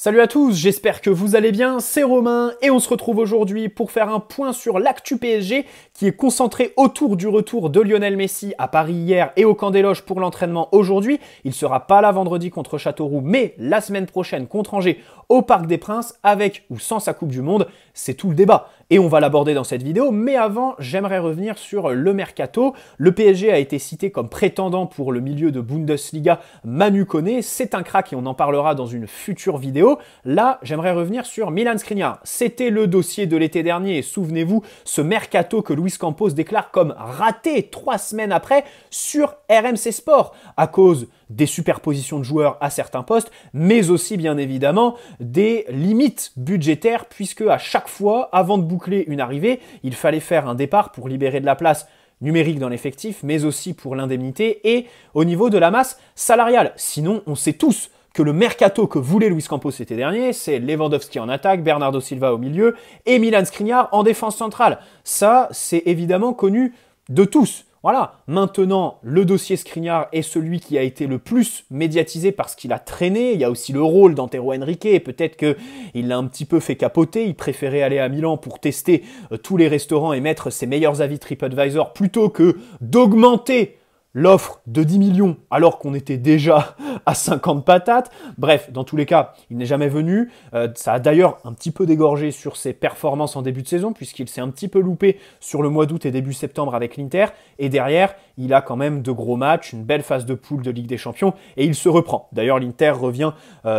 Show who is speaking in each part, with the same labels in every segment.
Speaker 1: Salut à tous, j'espère que vous allez bien, c'est Romain et on se retrouve aujourd'hui pour faire un point sur l'actu PSG qui est concentré autour du retour de Lionel Messi à Paris hier et au Camp des Loges pour l'entraînement aujourd'hui. Il ne sera pas là vendredi contre Châteauroux mais la semaine prochaine contre Angers au Parc des Princes avec ou sans sa Coupe du Monde, c'est tout le débat. Et on va l'aborder dans cette vidéo, mais avant, j'aimerais revenir sur le mercato. Le PSG a été cité comme prétendant pour le milieu de Bundesliga Manu Koné. C'est un crack et on en parlera dans une future vidéo. Là, j'aimerais revenir sur Milan Skriniar. C'était le dossier de l'été dernier et souvenez-vous, ce mercato que Luis Campos déclare comme raté 3 semaines après sur RMC Sport à cause des superpositions de joueurs à certains postes, mais aussi bien évidemment des limites budgétaires puisque à chaque fois, avant de boucler une arrivée, il fallait faire un départ pour libérer de la place numérique dans l'effectif, mais aussi pour l'indemnité et au niveau de la masse salariale. Sinon, on sait tous que le mercato que voulait Luis Campos l'été dernier, c'est Lewandowski en attaque, Bernardo Silva au milieu et Milan Skriniar en défense centrale. Ça, c'est évidemment connu de tous. Voilà, maintenant, le dossier Skriniar est celui qui a été le plus médiatisé parce qu'il a traîné. Il y a aussi le rôle d'Antero Henrique et peut-être qu'il l'a un petit peu fait capoter. Il préférait aller à Milan pour tester tous les restaurants et mettre ses meilleurs avis TripAdvisor plutôt que d'augmenter l'offre de 10 millions alors qu'on était déjà à 50 patates. Bref, dans tous les cas, il n'est jamais venu. Ça a d'ailleurs un petit peu dégorgé sur ses performances en début de saison puisqu'il s'est un petit peu loupé sur le mois d'août et début septembre avec l'Inter. Et derrière, il a quand même de gros matchs, une belle phase de poule de Ligue des Champions et il se reprend. D'ailleurs, l'Inter revient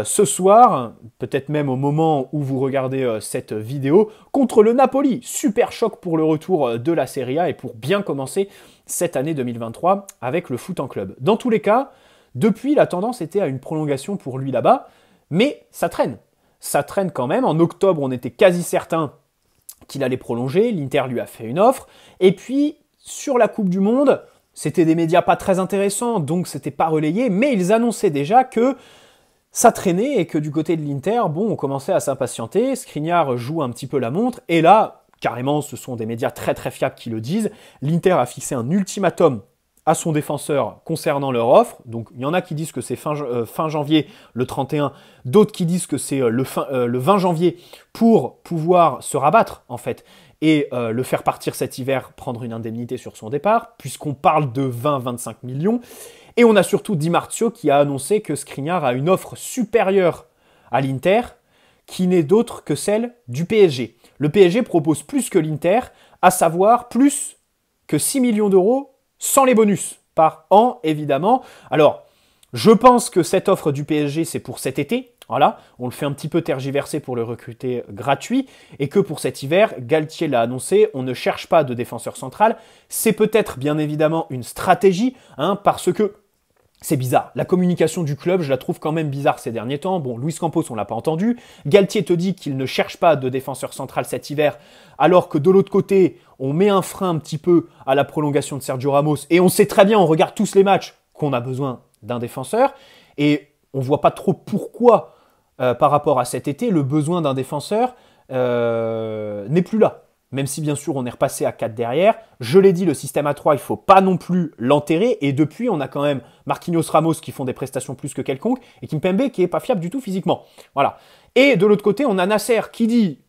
Speaker 1: ce soir, peut-être même au moment où vous regardez cette vidéo, contre le Napoli. Super choc pour le retour de la Serie A et pour bien commencer cette année 2023 avec le foot en club. Dans tous les cas, depuis, la tendance était à une prolongation pour lui là-bas, mais ça traîne. Ça traîne quand même. En octobre, on était quasi certain qu'il allait prolonger. L'Inter lui a fait une offre. Et puis, sur la Coupe du Monde, c'était des médias pas très intéressants, donc c'était pas relayé, mais ils annonçaient déjà que ça traînait et que du côté de l'Inter, bon, on commençait à s'impatienter. Skriniar joue un petit peu la montre, et là, carrément, ce sont des médias très très fiables qui le disent. L'Inter a fixé un ultimatum à son défenseur concernant leur offre. Donc, il y en a qui disent que c'est fin janvier, le 31. D'autres qui disent que c'est le 20 janvier pour pouvoir se rabattre, en fait, et le faire partir cet hiver, prendre une indemnité sur son départ, puisqu'on parle de 20-25 millions. Et on a surtout Di Marzio qui a annoncé que Skriniar a une offre supérieure à l'Inter, qui n'est d'autre que celle du PSG. Le PSG propose plus que l'Inter, à savoir plus que 6 millions d'euros sans les bonus par an, évidemment. Alors, je pense que cette offre du PSG, c'est pour cet été. Voilà, on le fait un petit peu tergiverser pour le recruter gratuit et que pour cet hiver, Galtier l'a annoncé, on ne cherche pas de défenseur central. C'est peut-être bien évidemment une stratégie, parce que c'est bizarre. La communication du club, je la trouve quand même bizarre ces derniers temps. Bon, Luis Campos, on l'a pas entendu. Galtier te dit qu'il ne cherche pas de défenseur central cet hiver, alors que de l'autre côté, on met un frein un petit peu à la prolongation de Sergio Ramos. Et on sait très bien, on regarde tous les matchs, qu'on a besoin d'un défenseur. Et on voit pas trop pourquoi, par rapport à cet été, le besoin d'un défenseur n'est plus là. Même si bien sûr on est repassé à 4 derrière. Je l'ai dit, le système à 3, il ne faut pas non plus l'enterrer. Et depuis, on a quand même Marquinhos, Ramos qui font des prestations plus que quelconques et Kimpembe qui n'est pas fiable du tout physiquement. Voilà. Et de l'autre côté, on a Nasser qui dit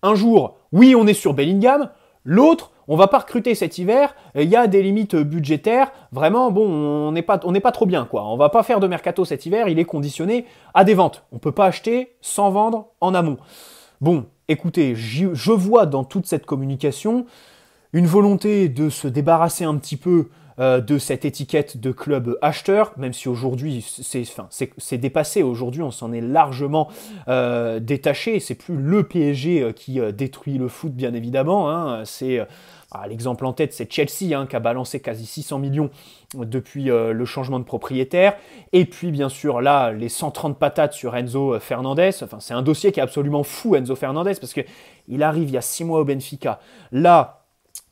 Speaker 1: un jour, oui, on est sur Bellingham. L'autre, on ne va pas recruter cet hiver. Il y a des limites budgétaires. Vraiment, bon, on n'est pas trop bien, quoi. On ne va pas faire de mercato cet hiver. Il est conditionné à des ventes. On ne peut pas acheter sans vendre en amont. Bon, écoutez, je vois dans toute cette communication une volonté de se débarrasser un petit peu de cette étiquette de club acheteur, même si aujourd'hui c'est dépassé. Aujourd'hui, on s'en est largement détaché. C'est plus le PSG qui détruit le foot, bien évidemment. L'exemple en tête, c'est Chelsea qui a balancé quasi 600 millions depuis le changement de propriétaire. Et puis, bien sûr, là, les 130 patates sur Enzo Fernandez. Enfin, c'est un dossier qui est absolument fou, Enzo Fernandez, parce qu'il arrive il y a 6 mois au Benfica. Là,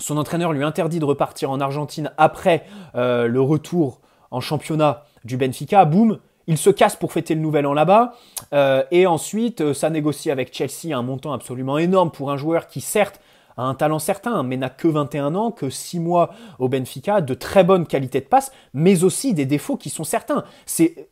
Speaker 1: son entraîneur lui interdit de repartir en Argentine après le retour en championnat du Benfica. Boum, il se casse pour fêter le nouvel an là-bas. Et ensuite, ça négocie avec Chelsea un montant absolument énorme pour un joueur qui, certes, a un talent certain, mais n'a que 21 ans, que 6 mois au Benfica, de très bonne qualité de passe, mais aussi des défauts qui sont certains.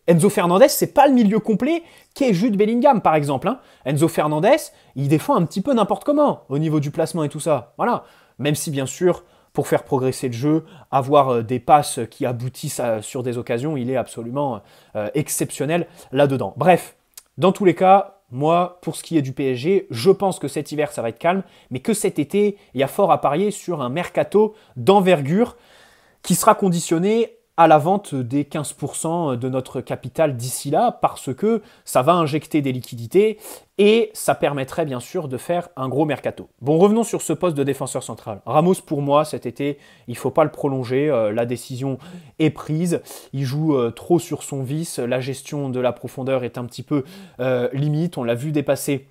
Speaker 1: Enzo Fernandez, c'est pas le milieu complet qu'est Jude Bellingham, par exemple. Hein. Enzo Fernandez, il défend un petit peu n'importe comment, au niveau du placement et tout ça. Voilà. Même si, bien sûr, pour faire progresser le jeu, avoir des passes qui aboutissent sur des occasions, il est absolument exceptionnel là-dedans. Bref, dans tous les cas, moi, pour ce qui est du PSG, je pense que cet hiver, ça va être calme, mais que cet été, il y a fort à parier sur un mercato d'envergure qui sera conditionné à la vente des 15% de notre capital d'ici là, parce que ça va injecter des liquidités et ça permettrait bien sûr de faire un gros mercato. Bon, revenons sur ce poste de défenseur central. Ramos, pour moi, cet été, il ne faut pas le prolonger, la décision est prise, il joue trop sur son vice, la gestion de la profondeur est un petit peu limite, on l'a vu dépasser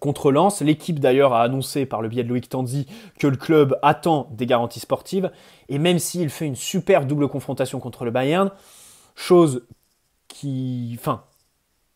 Speaker 1: contre Lens. L'équipe d'ailleurs a annoncé par le biais de Loïc Tanzi que le club attend des garanties sportives. Et même s'il fait une super double confrontation contre le Bayern, chose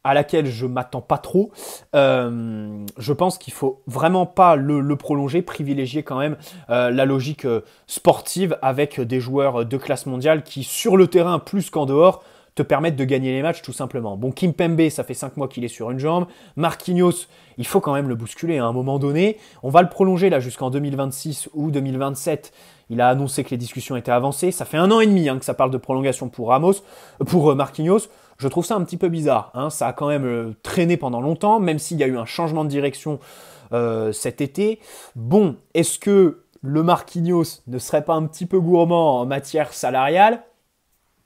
Speaker 1: à laquelle je ne m'attends pas trop, je pense qu'il ne faut vraiment pas le prolonger, privilégier quand même la logique sportive avec des joueurs de classe mondiale qui, sur le terrain plus qu'en dehors, te permettre de gagner les matchs tout simplement. Bon, Kimpembe, ça fait 5 mois qu'il est sur une jambe. Marquinhos, il faut quand même le bousculer à un moment donné. On va le prolonger là jusqu'en 2026 ou 2027. Il a annoncé que les discussions étaient avancées. Ça fait 1 an et demi que ça parle de prolongation pour Marquinhos. Je trouve ça un petit peu bizarre. Hein. Ça a quand même traîné pendant longtemps, même s'il y a eu un changement de direction cet été. Bon, est-ce que le Marquinhos ne serait pas un petit peu gourmand en matière salariale ?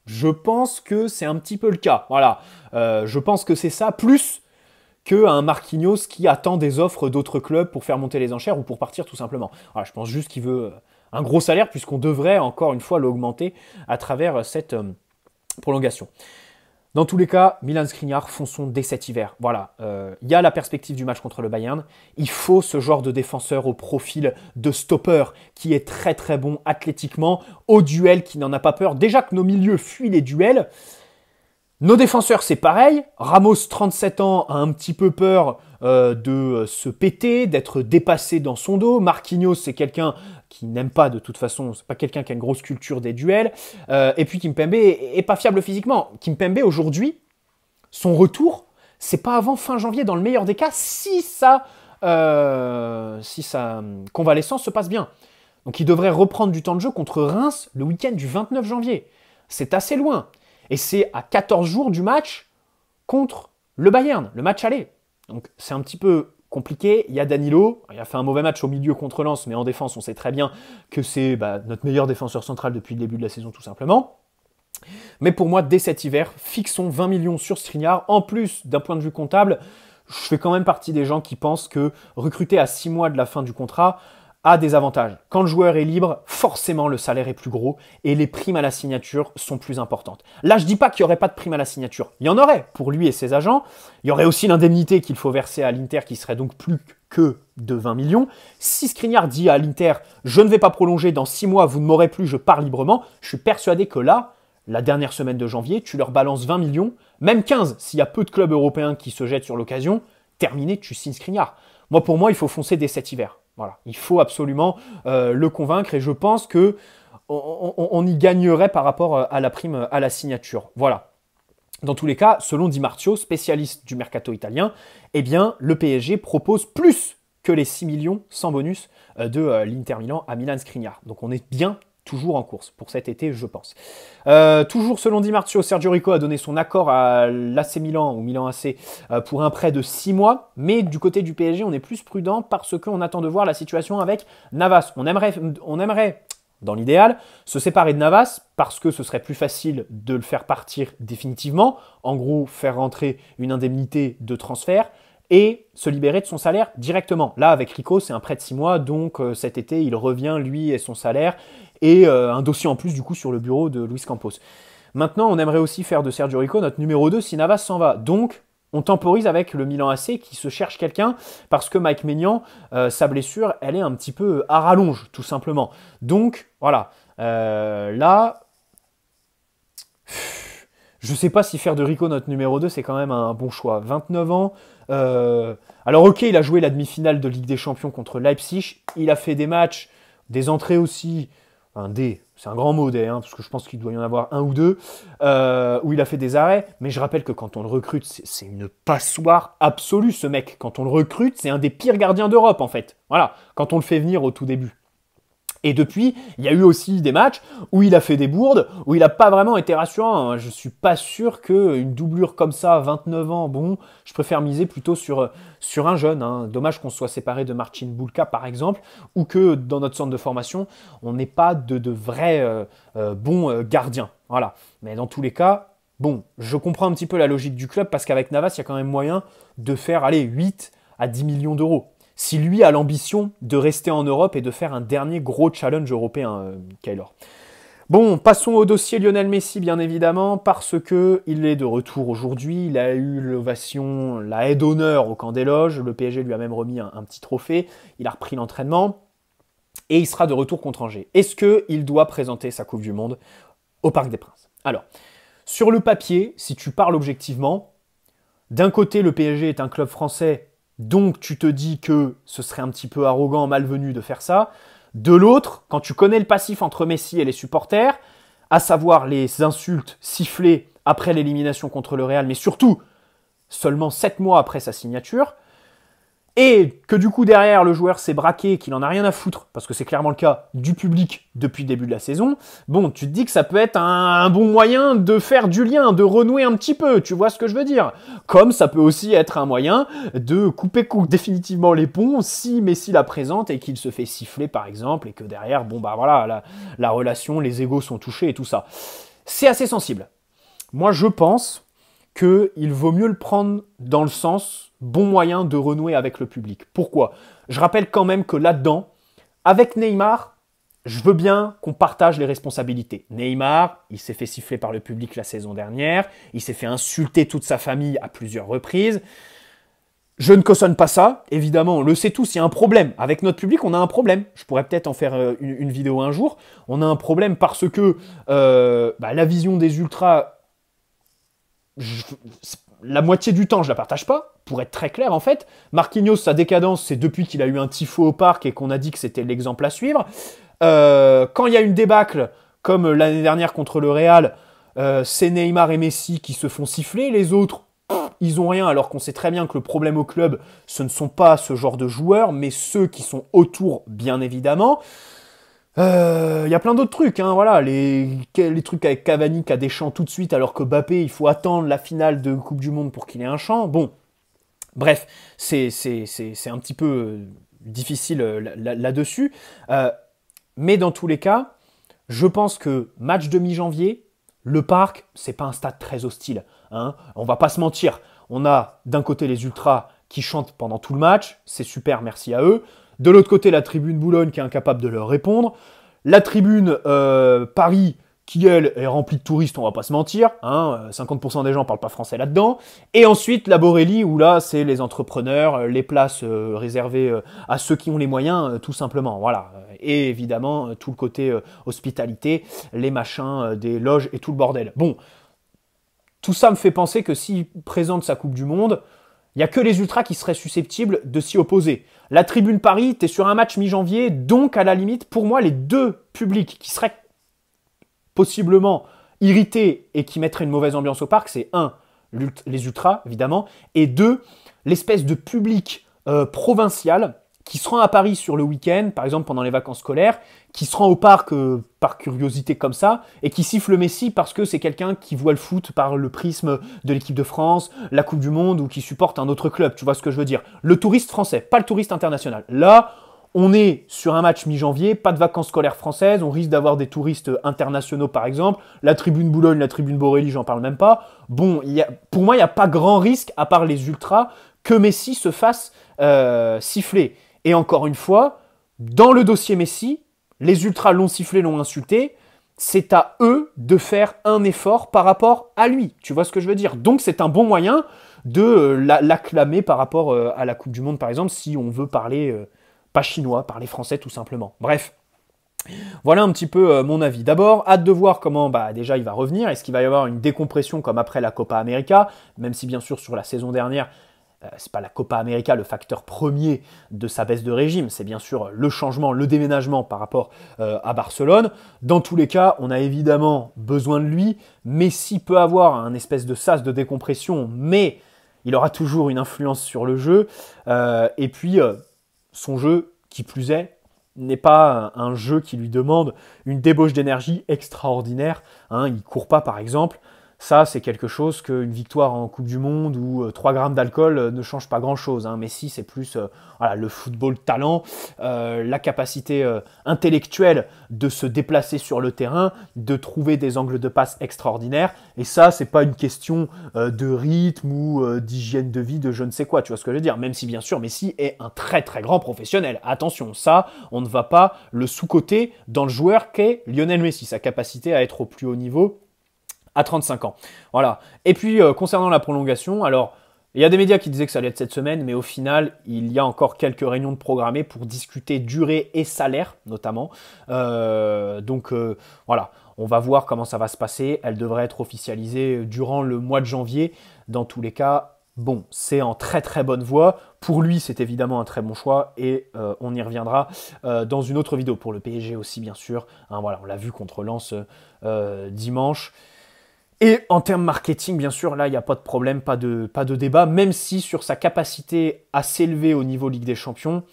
Speaker 1: Je pense que c'est un petit peu le cas. Voilà. Je pense que c'est ça, plus qu'un Marquinhos qui attend des offres d'autres clubs pour faire monter les enchères ou pour partir tout simplement. Voilà, je pense juste qu'il veut un gros salaire puisqu'on devrait encore une fois l'augmenter à travers cette prolongation. Dans tous les cas, Milan Skriniar, fonçons dès cet hiver. Voilà, il y a la perspective du match contre le Bayern. Il faut ce genre de défenseur au profil de stopper qui est très très bon athlétiquement, au duel, qui n'en a pas peur. Déjà que nos milieux fuient les duels. Nos défenseurs, c'est pareil. Ramos, 37 ans, a un petit peu peur de se péter, d'être dépassé dans son dos. Marquinhos, c'est quelqu'un qui n'aime pas de toute façon, c'est pas quelqu'un qui a une grosse culture des duels. Et puis Kimpembe est pas fiable physiquement. Kimpembe, aujourd'hui, son retour, c'est pas avant fin janvier, dans le meilleur des cas, si sa convalescence se passe bien. Donc il devrait reprendre du temps de jeu contre Reims le week-end du 29 janvier. C'est assez loin. Et c'est à 14 jours du match contre le Bayern, le match aller. Donc c'est un petit peu compliqué. Il y a Danilo, il a fait un mauvais match au milieu contre Lens, mais en défense, on sait très bien que c'est notre meilleur défenseur central depuis le début de la saison, tout simplement. Mais pour moi, dès cet hiver, fixons 20 millions sur Skriniar. En plus, d'un point de vue comptable, je fais quand même partie des gens qui pensent que recruter à 6 mois de la fin du contrat a des avantages. Quand le joueur est libre, forcément le salaire est plus gros et les primes à la signature sont plus importantes. Là, je dis pas qu'il n'y aurait pas de prime à la signature. Il y en aurait pour lui et ses agents. Il y aurait aussi l'indemnité qu'il faut verser à l'Inter qui serait donc plus que de 20 millions. Si Skriniar dit à l'Inter « Je ne vais pas prolonger, dans 6 mois, vous ne m'aurez plus, je pars librement », je suis persuadé que là, la dernière semaine de janvier, tu leur balances 20 millions, même 15 s'il y a peu de clubs européens qui se jettent sur l'occasion, terminé, tu signes Skriniar. Pour moi, il faut foncer dès cet hiver. Voilà, il faut absolument le convaincre et je pense que on y gagnerait par rapport à la prime à la signature. Voilà. Dans tous les cas, selon Di Marzio, spécialiste du mercato italien, eh bien, le PSG propose plus que les 6 millions sans bonus de l'Inter Milan à Milan Skriniar. Donc on est bien toujours en course pour cet été, je pense. Toujours selon Di Marzio, Sergio Rico a donné son accord à l'AC Milan, ou Milan AC, pour un prêt de 6 mois. Mais du côté du PSG, on est plus prudent parce qu'on attend de voir la situation avec Navas. On aimerait, dans l'idéal, se séparer de Navas parce que ce serait plus facile de le faire partir définitivement. En gros, faire rentrer une indemnité de transfert et se libérer de son salaire directement. Là, avec Rico, c'est un prêt de 6 mois, donc cet été, il revient, lui et son salaire, et un dossier en plus, du coup, sur le bureau de Luis Campos. Maintenant, on aimerait aussi faire de Sergio Rico notre numéro 2 si Navas s'en va. Donc, on temporise avec le Milan AC qui se cherche quelqu'un, parce que Mike Maignan, sa blessure, elle est un petit peu à rallonge, tout simplement. Donc, voilà. Là... Je sais pas si faire de Rico notre numéro 2, c'est quand même un bon choix. 29 ans. Alors ok, il a joué la demi-finale de Ligue des Champions contre Leipzig. Il a fait des matchs, des entrées aussi. C'est un grand mot des, hein, parce que je pense qu'il doit y en avoir un ou deux, où il a fait des arrêts. Mais je rappelle que quand on le recrute, c'est une passoire absolue, ce mec. Quand on le recrute, c'est un des pires gardiens d'Europe, en fait. Voilà, quand on le fait venir au tout début. Et depuis, il y a eu aussi des matchs où il a fait des bourdes, où il n'a pas vraiment été rassurant. Je suis pas sûr qu'une doublure comme ça, 29 ans, bon, je préfère miser plutôt sur un jeune. Hein. Dommage qu'on soit séparé de Marcin Bulka, par exemple, ou que dans notre centre de formation, on n'ait pas de vrais bons gardiens. Voilà. Mais dans tous les cas, bon, je comprends un petit peu la logique du club, parce qu'avec Navas, il y a quand même moyen de faire, allez, 8 à 10 millions d'euros. Si lui a l'ambition de rester en Europe et de faire un dernier gros challenge européen, Keylor. Bon, passons au dossier Lionel Messi, bien évidemment, parce qu'il est de retour aujourd'hui. Il a eu l'ovation, la haie d'honneur au camp des loges. Le PSG lui a même remis un petit trophée. Il a repris l'entraînement et il sera de retour contre Angers. Est-ce qu'il doit présenter sa Coupe du Monde au Parc des Princes? Alors, sur le papier, si tu parles objectivement, d'un côté, le PSG est un club français. Donc, tu te dis que ce serait un petit peu arrogant, malvenu de faire ça. De l'autre, quand tu connais le passif entre Messi et les supporters, à savoir les insultes sifflées après l'élimination contre le Real, mais surtout seulement 7 mois après sa signature, et que du coup derrière le joueur s'est braqué, qu'il en a rien à foutre, parce que c'est clairement le cas du public depuis le début de la saison, bon, tu te dis que ça peut être un bon moyen de faire du lien, de renouer un petit peu, tu vois ce que je veux dire? Comme ça peut aussi être un moyen de couper définitivement les ponts si Messi la présente et qu'il se fait siffler par exemple, et que derrière, bon bah voilà, la relation, les égos sont touchés et tout ça. C'est assez sensible. Moi je pense qu'il vaut mieux le prendre dans le sens bon moyen de renouer avec le public. Pourquoi? Je rappelle quand même que là-dedans, avec Neymar, je veux bien qu'on partage les responsabilités. Neymar, il s'est fait siffler par le public la saison dernière, il s'est fait insulter toute sa famille à plusieurs reprises. Je ne cautionne pas ça, évidemment, on le sait tous, il y a un problème. Avec notre public, on a un problème. Je pourrais peut-être en faire une vidéo un jour. On a un problème parce que la vision des ultras, la moitié du temps, je la partage pas, pour être très clair en fait. Marquinhos, sa décadence, c'est depuis qu'il a eu un tifo au parc et qu'on a dit que c'était l'exemple à suivre. Quand il y a une débâcle, comme l'année dernière contre le Real, c'est Neymar et Messi qui se font siffler, les autres, ils ont rien, alors qu'on sait très bien que le problème au club, ce ne sont pas ce genre de joueurs, mais ceux qui sont autour, bien évidemment. Il y a plein d'autres trucs, hein, voilà, les trucs avec Cavani qui a des chants tout de suite, alors que Mbappé, il faut attendre la finale de Coupe du Monde pour qu'il ait un chant. Bon, bref, c'est un petit peu difficile là-dessus. Mais dans tous les cas, je pense que match de mi-janvier, le Parc, c'est pas un stade très hostile. Hein. On va pas se mentir. On a d'un côté les ultras qui chantent pendant tout le match, c'est super, merci à eux. De l'autre côté, la tribune Boulogne qui est incapable de leur répondre. La tribune Paris qui, elle, est remplie de touristes, on va pas se mentir. Hein, 50% des gens parlent pas français là-dedans. Et ensuite, la Borély, où là, c'est les entrepreneurs, les places réservées à ceux qui ont les moyens, tout simplement. Voilà. Et évidemment, tout le côté hospitalité, les machins, des loges et tout le bordel. Bon, tout ça me fait penser que s'il présente sa Coupe du Monde, il n'y a que les ultras qui seraient susceptibles de s'y opposer. La tribune Paris, tu es sur un match mi-janvier, donc à la limite, pour moi, les deux publics qui seraient possiblement irrités et qui mettraient une mauvaise ambiance au parc, c'est un, les ultras, évidemment, et deux, l'espèce de public provincial qui se rend à Paris sur le week-end, par exemple pendant les vacances scolaires, qui se rend au parc par curiosité comme ça, et qui siffle Messi parce que c'est quelqu'un qui voit le foot par le prisme de l'équipe de France, la Coupe du Monde, ou qui supporte un autre club, tu vois ce que je veux dire. Le touriste français, pas le touriste international. Là, on est sur un match mi-janvier, pas de vacances scolaires françaises, on risque d'avoir des touristes internationaux par exemple, la tribune Boulogne, la tribune Borély, j'en parle même pas. Bon, pour moi, il n'y a pas grand risque, à part les ultras, que Messi se fasse siffler. Et encore une fois, dans le dossier Messi, les ultras l'ont sifflé, l'ont insulté, c'est à eux de faire un effort par rapport à lui. Tu vois ce que je veux dire? Donc c'est un bon moyen de l'acclamer par rapport à la Coupe du Monde, par exemple, si on veut parler, pas chinois, parler français tout simplement. Bref, Voilà un petit peu mon avis. D'abord, hâte de voir comment déjà il va revenir. Est-ce qu'il va y avoir une décompression comme après la Copa América, même si bien sûr sur la saison dernière, c'est pas la Copa América le facteur premier de sa baisse de régime, c'est bien sûr le changement, le déménagement par rapport à Barcelone. Dans tous les cas, on a évidemment besoin de lui. Messi peut avoir un espèce de sas de décompression, mais il aura toujours une influence sur le jeu. Et puis, son jeu, qui plus est, n'est pas un jeu qui lui demande une débauche d'énergie extraordinaire. Il ne court pas, par exemple. Ça, c'est quelque chose qu'une victoire en Coupe du Monde ou 3 grammes d'alcool ne change pas grand-chose. Messi, c'est plus le football talent, la capacité intellectuelle de se déplacer sur le terrain, de trouver des angles de passe extraordinaires. Et ça, c'est pas une question de rythme ou d'hygiène de vie, de je ne sais quoi. Tu vois ce que je veux dire? Même si, bien sûr, Messi est un très très grand professionnel. Attention, ça, on ne va pas le sous-coter dans le joueur qu'est Lionel Messi, sa capacité à être au plus haut niveau à 35 ans. Voilà. Et puis, concernant la prolongation, alors, il y a des médias qui disaient que ça allait être cette semaine, mais au final, il y a encore quelques réunions de programmées pour discuter durée et salaire, notamment. Voilà, on va voir comment ça va se passer. Elle devrait être officialisée durant le mois de janvier. Dans tous les cas, bon, c'est en très très bonne voie. Pour lui, c'est évidemment un très bon choix et on y reviendra dans une autre vidéo. Pour le PSG aussi, bien sûr. Voilà, on l'a vu contre Lens dimanche. Et en termes marketing, bien sûr, là, il n'y a pas de problème, pas de débat, même si sur sa capacité à s'élever au niveau Ligue des Champions,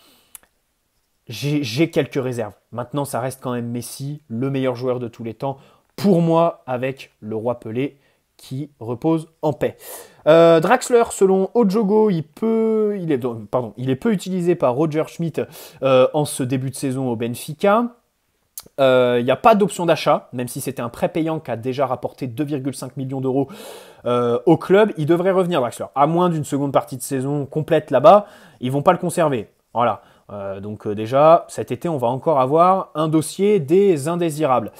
Speaker 1: j'ai quelques réserves. Maintenant, ça reste quand même Messi, le meilleur joueur de tous les temps, pour moi, avec le roi Pelé, qui repose en paix. Draxler, selon Ojogo, il est peu utilisé par Roger Schmidt en ce début de saison au Benfica. Il n'y a pas d'option d'achat, même si c'était un prêt payant qui a déjà rapporté 2,5 millions d'euros au club. Il devrait revenir, Draxler. À moins d'une seconde partie de saison complète là-bas, ils ne vont pas le conserver. Voilà. Déjà, cet été, on va encore avoir un dossier des indésirables.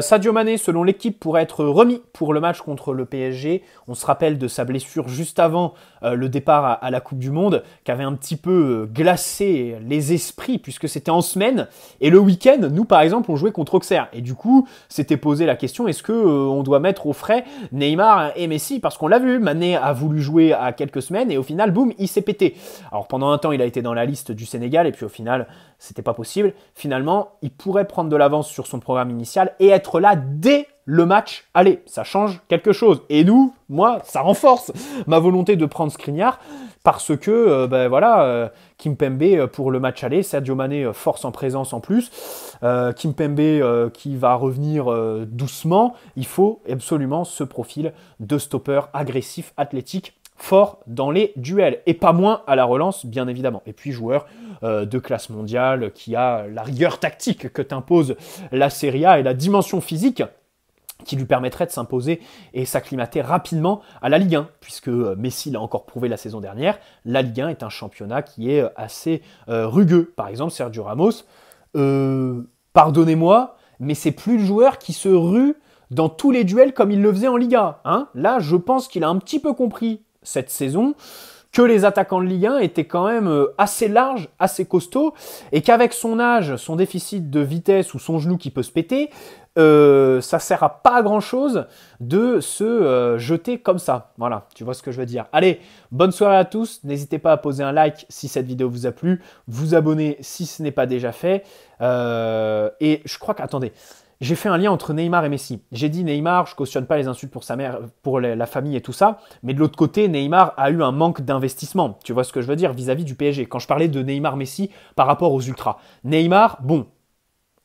Speaker 1: Sadio Mané, selon l'équipe, pourrait être remis pour le match contre le PSG. On se rappelle de sa blessure juste avant le départ à la Coupe du Monde, qui avait un petit peu glacé les esprits, puisque c'était en semaine. Et le week-end, nous, par exemple, on jouait contre Auxerre. Et du coup, s'était posé la question, est-ce qu'on doit mettre au frais Neymar et Messi? Parce qu'on l'a vu, Mané a voulu jouer à quelques semaines, et au final, boum, il s'est pété. Alors pendant un temps, il a été dans la liste du Sénégal, et puis au final, c'était pas possible. Finalement, il pourrait prendre de l'avance sur son programme initial et être là dès le match. Allez, ça change quelque chose. Et nous, moi, ça renforce ma volonté de prendre Skriniar parce que, Kimpembe pour le match aller, Sadio Mané force en présence en plus. Kimpembe qui va revenir doucement. Il faut absolument ce profil de stopper agressif, athlétique, fort dans les duels et pas moins à la relance, bien évidemment. Et puis joueur de classe mondiale qui a la rigueur tactique que t'impose la Serie A et la dimension physique qui lui permettrait de s'imposer et s'acclimater rapidement à la Ligue 1, puisque Messi l'a encore prouvé la saison dernière, la Ligue 1 est un championnat qui est assez rugueux. Par exemple, Sergio Ramos, pardonnez-moi, mais c'est plus le joueur qui se rue dans tous les duels comme il le faisait en Liga. Là, je pense qu'il a un petit peu compris cette saison que les attaquants de Ligue 1 étaient quand même assez larges, assez costauds, et qu'avec son âge, son déficit de vitesse ou son genou qui peut se péter, ça sert à pas grand chose de se jeter comme ça. Voilà, tu vois ce que je veux dire. Allez, bonne soirée à tous. N'hésitez pas à poser un like si cette vidéo vous a plu, vous abonner si ce n'est pas déjà fait. Et je crois qu'attendez. J'ai fait un lien entre Neymar et Messi. J'ai dit Neymar, je cautionne pas les insultes pour sa mère, pour la famille et tout ça. Mais de l'autre côté, Neymar a eu un manque d'investissement. Tu vois ce que je veux dire vis-à-vis du PSG. Quand je parlais de Neymar-Messi par rapport aux Ultras. Neymar, bon,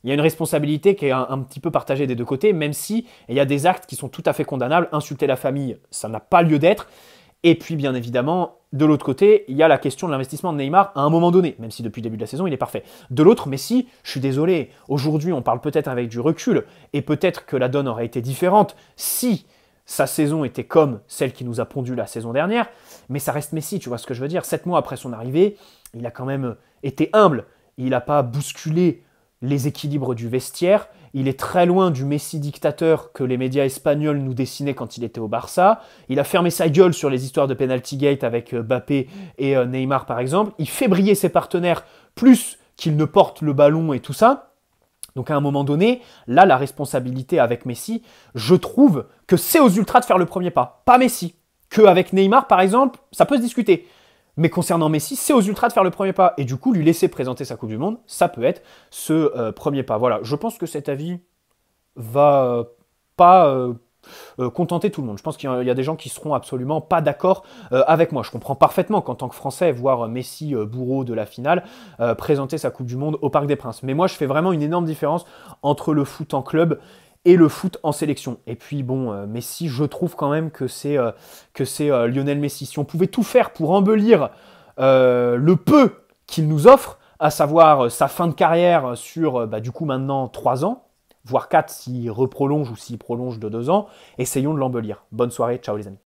Speaker 1: il y a une responsabilité qui est un petit peu partagée des deux côtés, même si il y a des actes qui sont tout à fait condamnables. Insulter la famille, ça n'a pas lieu d'être. Et puis, bien évidemment, de l'autre côté, il y a la question de l'investissement de Neymar à un moment donné, même si depuis le début de la saison, il est parfait. De l'autre, Messi, je suis désolé, aujourd'hui, on parle peut-être avec du recul, et peut-être que la donne aurait été différente si sa saison était comme celle qui nous a pondu la saison dernière, mais ça reste Messi, tu vois ce que je veux dire. 7 mois après son arrivée, il a quand même été humble, il n'a pas bousculé les équilibres du vestiaire. Il est très loin du Messi dictateur que les médias espagnols nous dessinaient quand il était au Barça. Il a fermé sa gueule sur les histoires de penalty gate avec Mbappé et Neymar par exemple. Il fait briller ses partenaires plus qu'il ne porte le ballon et tout ça. Donc à un moment donné, là, la responsabilité avec Messi, je trouve que c'est aux Ultras de faire le premier pas Messi. Qu'avec Neymar, par exemple, ça peut se discuter. Mais concernant Messi, c'est aux Ultras de faire le premier pas. Et du coup, lui laisser présenter sa Coupe du Monde, ça peut être ce premier pas. Voilà, je pense que cet avis va pas contenter tout le monde. Je pense qu'il y a des gens qui seront absolument pas d'accord avec moi. Je comprends parfaitement qu'en tant que Français, voir Messi, bourreau de la finale, présenter sa Coupe du Monde au Parc des Princes. Mais moi, je fais vraiment une énorme différence entre le foot en club et le foot en sélection. Et puis bon, Messi, je trouve quand même que c'est Lionel Messi. Si on pouvait tout faire pour embellir le peu qu'il nous offre, à savoir sa fin de carrière sur du coup maintenant 3 ans, voire 4 s'il reprolonge ou s'il prolonge de 2 ans, essayons de l'embellir. Bonne soirée, ciao les amis.